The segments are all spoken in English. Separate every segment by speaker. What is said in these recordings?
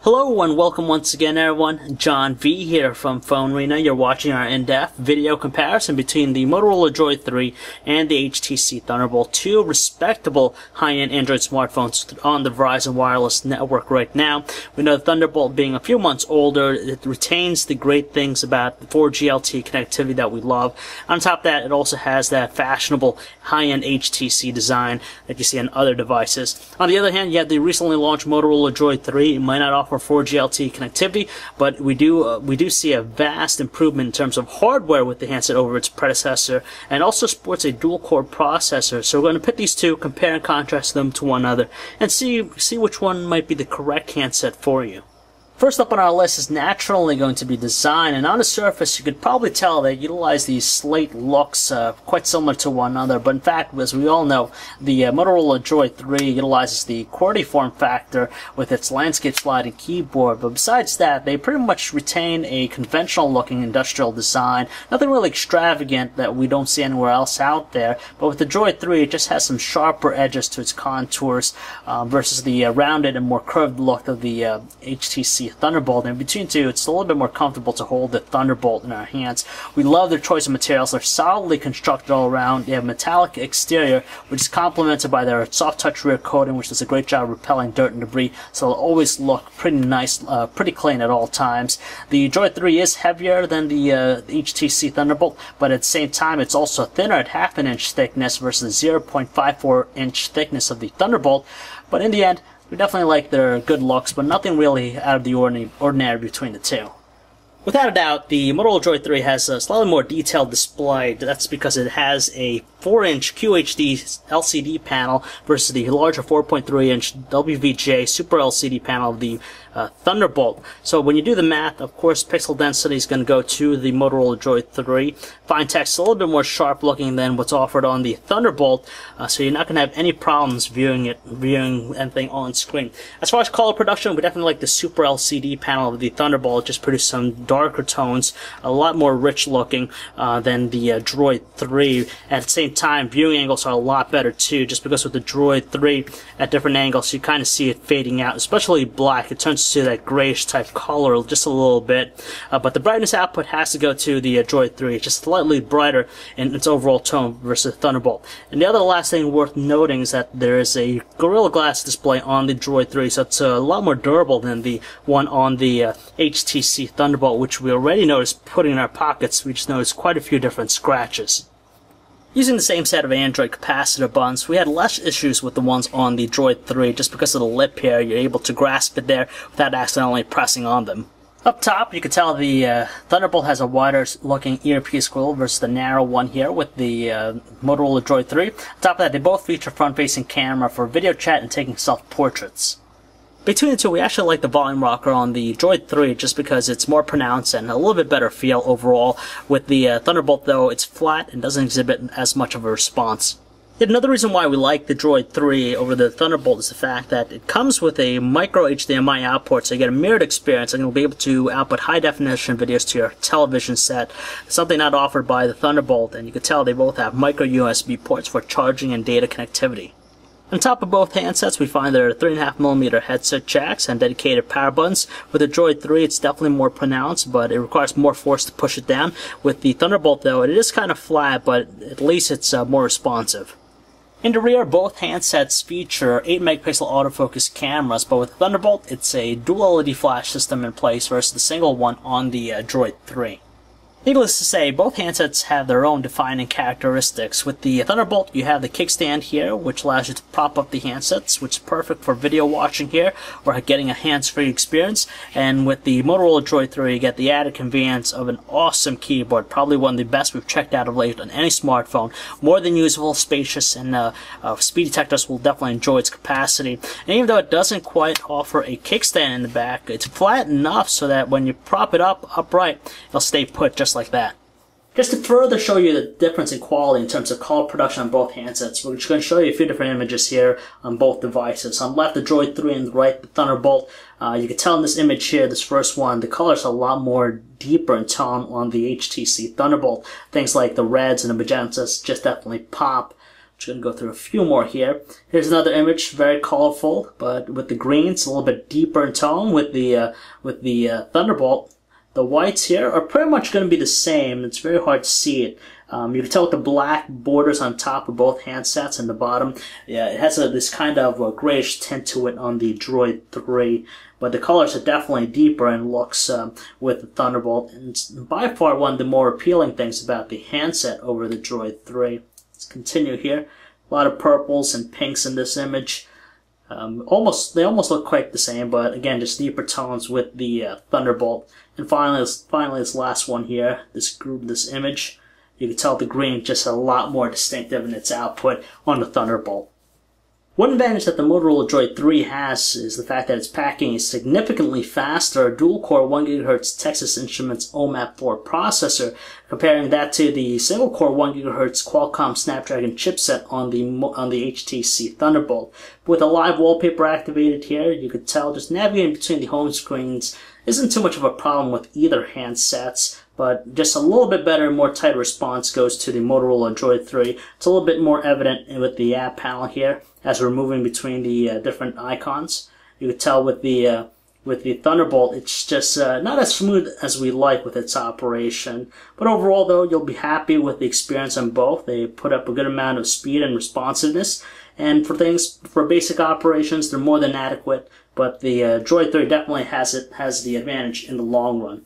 Speaker 1: Hello and welcome once again everyone, John V here from PhoneArena. You're watching our in-depth video comparison between the Motorola DROID 3 and the HTC ThunderBolt, two respectable high-end Android smartphones on the Verizon wireless network right now. We know the ThunderBolt being a few months older, it retains the great things about the 4G LTE connectivity that we love. On top of that, it also has that fashionable high-end HTC design that you see on other devices. On the other hand, you have the recently launched Motorola DROID 3. It might not offer 4G LTE connectivity, but we do see a vast improvement in terms of hardware with the handset over its predecessor, and also sports a dual-core processor. So we're going to put these two, compare and contrast them to one another, and see which one might be the correct handset for you. First up on our list is naturally going to be design, and on the surface you could probably tell they utilize these slate looks quite similar to one another, but in fact, as we all know, the Motorola DROID 3 utilizes the QWERTY form factor with its landscape sliding keyboard, but besides that, they pretty much retain a conventional looking industrial design, nothing really extravagant that we don't see anywhere else out there, but with the DROID 3 it just has some sharper edges to its contours versus the rounded and more curved look of the HTC ThunderBolt, and between two, it's a little bit more comfortable to hold the ThunderBolt in our hands. We love their choice of materials. They're solidly constructed all around. They have a metallic exterior, which is complemented by their soft touch rear coating, which does a great job repelling dirt and debris, so they'll always look pretty nice, pretty clean at all times. The DROID 3 is heavier than the HTC ThunderBolt, but at the same time, it's also thinner at half an inch thickness versus the 0.54 inch thickness of the ThunderBolt. But in the end, we definitely like their good looks, but nothing really out of the ordinary between the two. Without a doubt, the Motorola DROID 3 has a slightly more detailed display. That's because it has a 4-inch QHD LCD panel versus the larger 4.3-inch WVGA Super LCD panel of the ThunderBolt. So when you do the math, of course, pixel density is going to go to the Motorola DROID 3. Fine text is a little bit more sharp looking than what's offered on the ThunderBolt, so you're not going to have any problems viewing anything on screen. As far as color production, we definitely like the Super LCD panel of the ThunderBolt. It just produced some darker tones, a lot more rich looking than the DROID 3. At the same time, viewing angles are a lot better too, just because with the DROID 3 at different angles you kind of see it fading out, especially black. It turns to that grayish type color just a little bit, but the brightness output has to go to the DROID 3. It's just slightly brighter in its overall tone versus Thunderbolt. And the other last thing worth noting is that there is a Gorilla Glass display on the DROID 3, so it's a lot more durable than the one on the HTC ThunderBolt, which we already noticed putting in our pockets. We just noticed quite a few different scratches. Using the same set of Android capacitor buttons, we had less issues with the ones on the DROID 3 just because of the lip here. You're able to grasp it there without accidentally pressing on them. Up top, you can tell the ThunderBolt has a wider looking earpiece grill versus the narrow one here with the Motorola DROID 3. On top of that, they both feature front-facing camera for video chat and taking self-portraits. Between the two, we actually like the volume rocker on the DROID 3 just because it's more pronounced and a little bit better feel overall. With the Thunderbolt, though, it's flat and doesn't exhibit as much of a response. Yet another reason why we like the DROID 3 over the Thunderbolt is the fact that it comes with a micro Hdmi Out Port, so you get a mirrored experience and you'll be able to output high-definition videos to your television set, something not offered by the Thunderbolt, and you can tell they both have micro USB ports for charging and data connectivity. On top of both handsets, we find there are 3.5mm headset jacks and dedicated power buttons. With the DROID 3, it's definitely more pronounced, but it requires more force to push it down. With the Thunderbolt, though, it is kind of flat, but at least it's more responsive. In the rear, both handsets feature 8-megapixel autofocus cameras, but with Thunderbolt, it's a dual LED flash system in place versus the single one on the DROID 3. Needless to say, both handsets have their own defining characteristics. With the Thunderbolt, you have the kickstand here, which allows you to prop up the handsets, which is perfect for video watching here, or getting a hands-free experience. And with the Motorola DROID 3, you get the added convenience of an awesome keyboard, probably one of the best we've checked out of late on any smartphone. More than usable, spacious, and speed detectors will definitely enjoy its capacity. And even though it doesn't quite offer a kickstand in the back, it's flat enough so that when you prop it up upright, it'll stay put just like that. Just to further show you the difference in quality in terms of color production on both handsets, we're just going to show you a few different images here on both devices. On the left, the DROID 3, and the right, the Thunderbolt. You can tell in this image here, this first one, the color's a lot more deeper in tone on the HTC Thunderbolt. Things like the reds and the magentas just definitely pop. Just going to go through a few more here. Here's another image, very colorful, but with the greens a little bit deeper in tone with the Thunderbolt. The whites here are pretty much going to be the same. It's very hard to see it. You can tell with the black borders on top of both handsets and the bottom. Yeah, it has this kind of grayish tint to it on the Droid 3. But the colors are definitely deeper in looks with the Thunderbolt. And it's by far one of the more appealing things about the handset over the Droid 3. Let's continue here. A lot of purples and pinks in this image. They almost look quite the same, but again, just deeper tones with the Thunderbolt. And finally, this last one here, this image. You can tell the green just a lot more distinctive in its output on the Thunderbolt. One advantage that the Motorola Droid 3 has is the fact that it's packing a significantly faster dual-core 1 GHz Texas Instruments OMAP 4 processor, comparing that to the single-core 1 GHz Qualcomm Snapdragon chipset on the HTC ThunderBolt. With a live wallpaper activated here, you could tell just navigating between the home screens isn't too much of a problem with either handsets, but just a little bit better and more tight response goes to the Motorola Droid 3. It's a little bit more evident with the app panel here as we're moving between the different icons. You could tell with the Thunderbolt, it's just not as smooth as we like with its operation. But overall, though, you'll be happy with the experience on both. They put up a good amount of speed and responsiveness, and for basic operations, they're more than adequate. But the Droid 3 definitely has the advantage in the long run.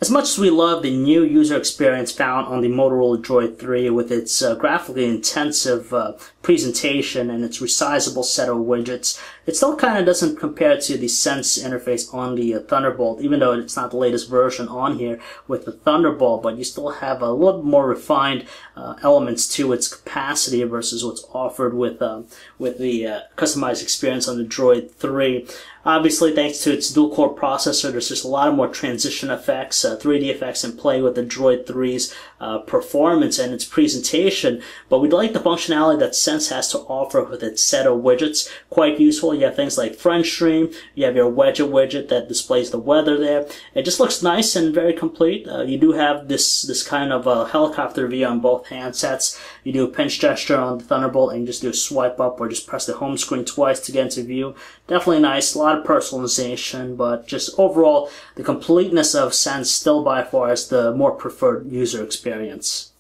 Speaker 1: As much as we love the new user experience found on the Motorola Droid 3 with its graphically intensive presentation and its resizable set of widgets, it still kind of doesn't compare to the Sense interface on the Thunderbolt, even though it's not the latest version on here with the Thunderbolt, but you still have a little more refined elements to its capacity versus what's offered with the customized experience on the Droid 3. Obviously, thanks to its dual-core processor, there's just a lot more transition effects, 3D effects in play with the Droid 3's performance and its presentation, but we like the functionality that Sense has to offer with its set of widgets. Quite useful. You have things like Friend Stream, you have your widget that displays the weather there. It just looks nice and very complete. You do have this kind of helicopter view on both handsets. You do a pinch gesture on the Thunderbolt and you just do a swipe up or just press the home screen twice to get into view. Definitely nice. A lot of personalization, but just overall, the completeness of Sense still by far is the more preferred user experience.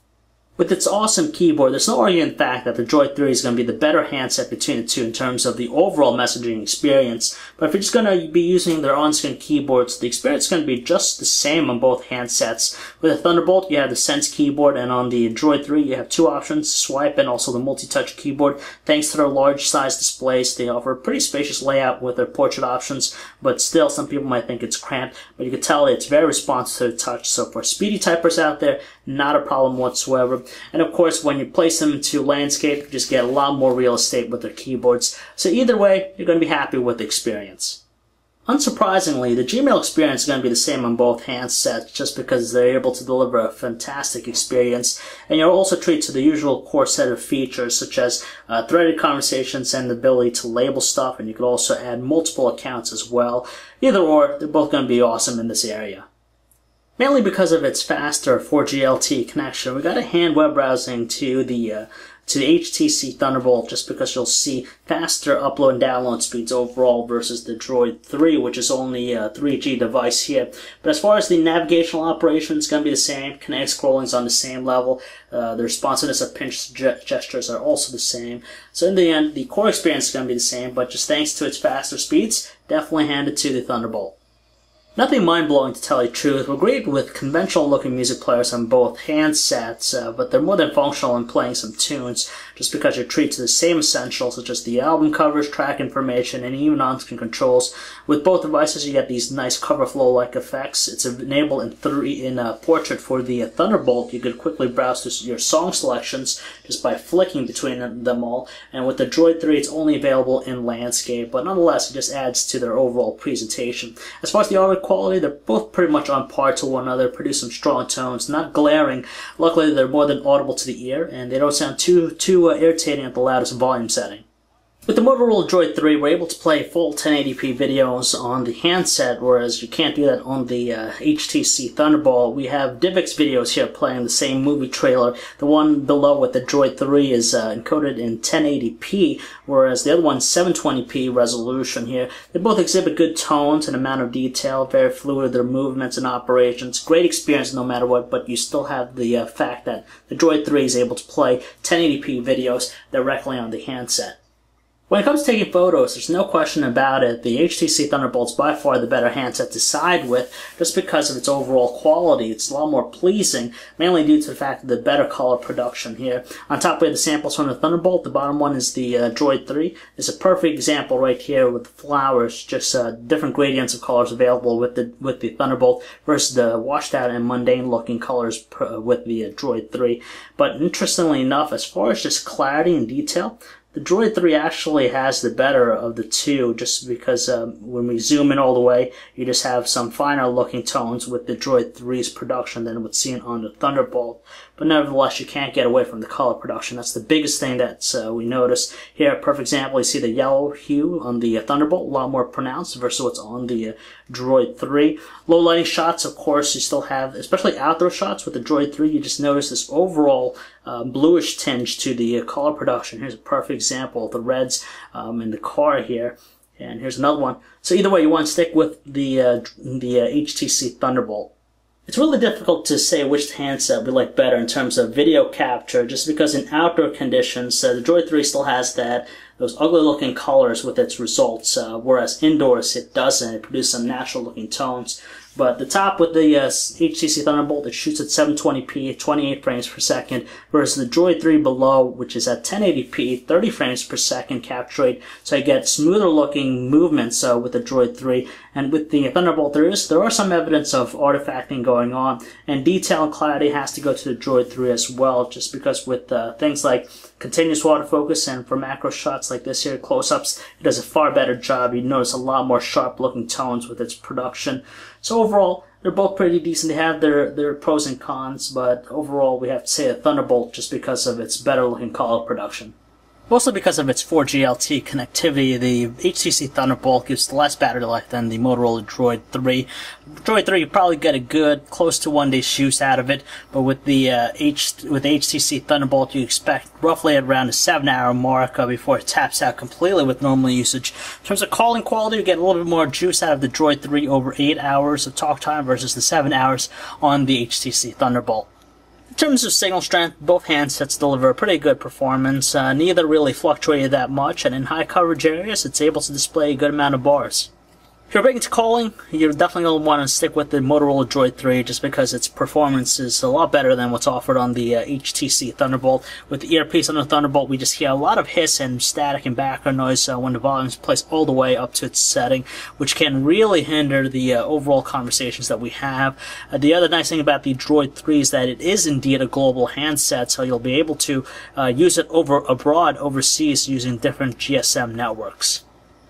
Speaker 1: With its awesome keyboard, there's no arguing the fact that the Droid 3 is going to be the better handset between the two in terms of the overall messaging experience. But if you're just going to be using their on-screen keyboards, the experience is going to be just the same on both handsets. With the Thunderbolt, you have the Sense keyboard, and on the Droid 3, you have two options, swipe and also the multi-touch keyboard. Thanks to their large size displays, they offer a pretty spacious layout with their portrait options, but still, some people might think it's cramped, but you can tell it's very responsive to the touch. So for speedy typers out there, not a problem whatsoever. And of course, when you place them into landscape, you just get a lot more real estate with their keyboards. So either way, you're going to be happy with the experience. Unsurprisingly, the Gmail experience is going to be the same on both handsets just because they're able to deliver a fantastic experience. And you're also treated to the usual core set of features such as threaded conversations and the ability to label stuff, and you can also add multiple accounts as well. Either or, they're both going to be awesome in this area. Mainly because of its faster 4G LTE connection, we got a hand web browsing to the HTC Thunderbolt just because you'll see faster upload and download speeds overall versus the Droid 3, which is only a 3G device here. But as far as the navigational operation, it's going to be the same. Kinetic scrolling is on the same level. The responsiveness of pinch gestures are also the same. So in the end, the core experience is going to be the same, but just thanks to its faster speeds, definitely hand it to the Thunderbolt. Nothing mind-blowing to tell you the truth. We're great with conventional-looking music players on both handsets, but they're more than functional in playing some tunes, just because you're treated to the same essentials such as the album covers, track information, and even on-screen controls. With both devices, you get these nice cover flow-like effects. It's enabled in portrait for the Thunderbolt. You could quickly browse through your song selections just by flicking between them all. And with the Droid 3, it's only available in landscape, but nonetheless, it just adds to their overall presentation. As far as the audio quality, they're both pretty much on par to one another, produce some strong tones, not glaring. Luckily, they're more than audible to the ear, and they don't sound too irritating at the loudest volume setting. With the Motorola DROID 3, we're able to play full 1080p videos on the handset, whereas you can't do that on the HTC ThunderBolt. We have DivX videos here playing the same movie trailer. The one below with the DROID 3 is encoded in 1080p, whereas the other one's 720p resolution here. They both exhibit good tones and amount of detail, very fluid their movements and operations. Great experience no matter what, but you still have the fact that the DROID 3 is able to play 1080p videos directly on the handset. When it comes to taking photos, there's no question about it. The HTC ThunderBolt is by far the better handset to side with, just because of its overall quality. It's a lot more pleasing, mainly due to the fact of the better color production here. On top we have the samples from the Thunderbolt. The bottom one is the DROID 3. It's a perfect example right here with the flowers, just different gradients of colors available with the Thunderbolt versus the washed out and mundane looking colors with the DROID 3. But interestingly enough, as far as just clarity and detail, the DROID 3 actually has the better of the two, just because when we zoom in all the way, you just have some finer looking tones with the DROID 3's production than what's seen on the Thunderbolt. But nevertheless, you can't get away from the color production. That's the biggest thing that we notice here. A perfect example, you see the yellow hue on the Thunderbolt, a lot more pronounced versus what's on the DROID 3. Low lighting shots, of course, you still have, especially outdoor shots with the DROID 3, you just notice this overall bluish tinge to the color production. Here's a perfect example of the reds in the car here. And here's another one. So either way, you want to stick with the HTC ThunderBolt. It's really difficult to say which handset we like better in terms of video capture, just because in outdoor conditions, the DROID 3 still has those ugly looking colors with its results, whereas indoors it doesn't. It produces some natural looking tones. But the top with the HTC ThunderBolt, it shoots at 720p, 28 frames per second, versus the DROID 3 below, which is at 1080p, 30 frames per second capture rate. So you get smoother looking movements with the DROID 3. And with the Thunderbolt, there are some evidence of artifacting going on, and detail and clarity has to go to the DROID 3 as well, just because with things like continuous autofocus and for macro shots like this here, close-ups, it does a far better job. You notice a lot more sharp looking tones with its production. So overall, they're both pretty decent. They have their pros and cons, but overall we have to say a Thunderbolt just because of its better looking color production. Mostly because of its 4G LTE connectivity, the HTC ThunderBolt gives less battery life than the Motorola DROID 3. DROID 3, you probably get a good, close to 1 day's use out of it, but with the HTC ThunderBolt, you expect roughly around a 7-hour mark before it taps out completely with normal usage. In terms of calling quality, you get a little bit more juice out of the DROID 3, over 8 hours of talk time versus the 7 hours on the HTC ThunderBolt. In terms of signal strength, both handsets deliver a pretty good performance. Neither really fluctuated that much, and in high coverage areas, it's able to display a good amount of bars. If you're big into calling, you're definitely going to want to stick with the Motorola DROID 3 just because its performance is a lot better than what's offered on the HTC ThunderBolt. With the earpiece on the Thunderbolt, we just hear a lot of hiss and static and background noise when the volume is placed all the way up to its setting, which can really hinder the overall conversations that we have. The other nice thing about the DROID 3 is that it is indeed a global handset, so you'll be able to use it abroad, overseas, using different GSM networks.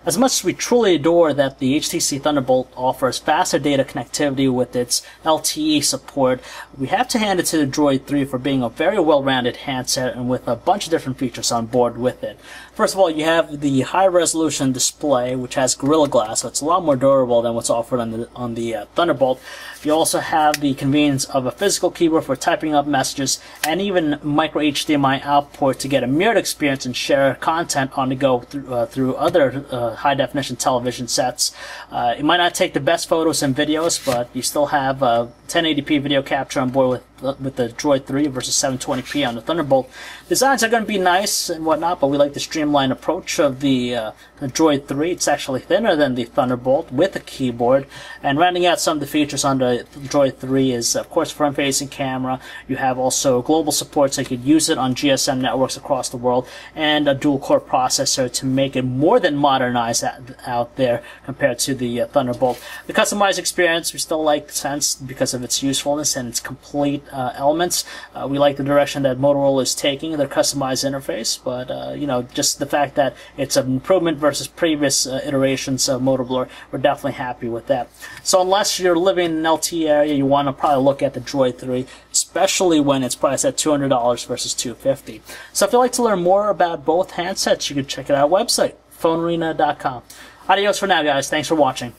Speaker 1: As much as we truly adore that the HTC ThunderBolt offers faster data connectivity with its LTE support, we have to hand it to the DROID 3 for being a very well-rounded handset and with a bunch of different features on board with it. First of all, you have the high-resolution display, which has Gorilla Glass, so it's a lot more durable than what's offered on the Thunderbolt. You also have the convenience of a physical keyboard for typing up messages, and even micro Hdmi Out Port to get a mirrored experience and share content on the go through other high-definition television sets. It might not take the best photos and videos, but you still have 1080p video capture on board with the DROID 3 versus 720p on the Thunderbolt. Designs are going to be nice and whatnot, but we like the streamlined approach of the DROID 3. It's actually thinner than the Thunderbolt with a keyboard. And rounding out some of the features on the DROID 3 is, of course, front-facing camera. You have also global support, so you could use it on GSM networks across the world, and a dual-core processor to make it more than modernized out there compared to the Thunderbolt. The customized experience, we still like the sense because of its usefulness and its complete elements. We like the direction that Motorola is taking their customized interface, but you know, just the fact that it's an improvement versus previous iterations of Motorola, we're definitely happy with that. So unless you're living in an LTE area, you want to probably look at the DROID 3. It's especially when it's priced at $200 versus $250. So if you'd like to learn more about both handsets, you can check out our website, PhoneArena.com. Adios for now, guys. Thanks for watching.